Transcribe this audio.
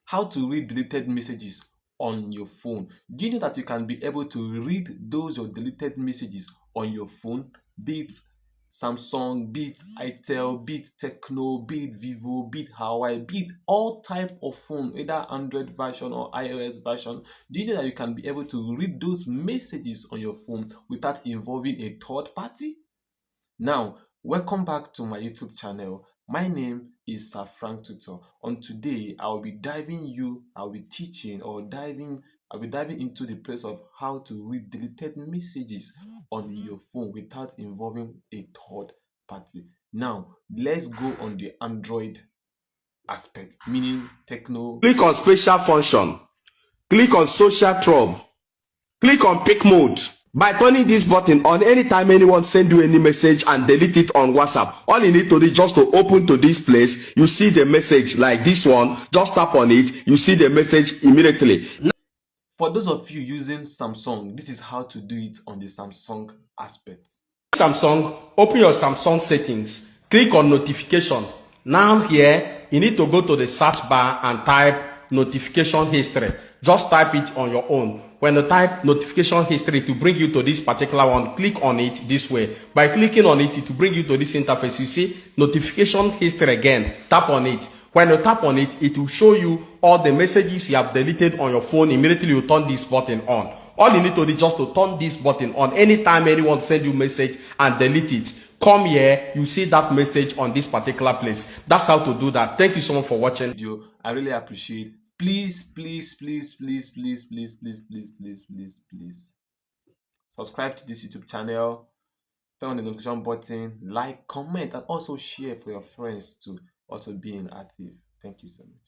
How to read deleted messages on your phone. Do you know that you can be able to read those your deleted messages on your phone? Be it Samsung, be it Itel, be it Tecno, be it Vivo, be it Huawei, be it all type of phone, either Android version or iOS version. Do you know that you can be able to read those messages on your phone without involving a third party? Now, welcome back to my YouTube channel. My name is Sir Frank Tutor. On today, I'll be teaching or I'll be diving into the place of how to read deleted messages on your phone without involving a third party. Now, let's go on the Android aspect, meaning Techno. Click on special function. Click on social trouble. Click on pick mode. By turning this button on, anytime anyone send you any message and delete it on WhatsApp, all you need to do is just to open to this place. You see the message like this one. Just tap on it. You see the message immediately. For those of you using Samsung, this is how to do it on the Samsung aspect. Samsung, open your Samsung settings. Click on notification. Now here, you need to go to the search bar and type notification history. Just type it on your own. When you type notification history to bring you to this particular one, click on it this way. By clicking on it, it will bring you to this interface. You see notification history again. Tap on it. When you tap on it, it will show you all the messages you have deleted on your phone. Immediately you turn this button on. All you need to do is just to turn this button on. Anytime anyone send you message and delete it, come here, you see that message on this particular place. That's how to do that. Thank you so much for watching. Video. I really appreciate. Please subscribe to this YouTube channel, turn on the notification button, like, comment, and also share for your friends to also be active. Thank you so much.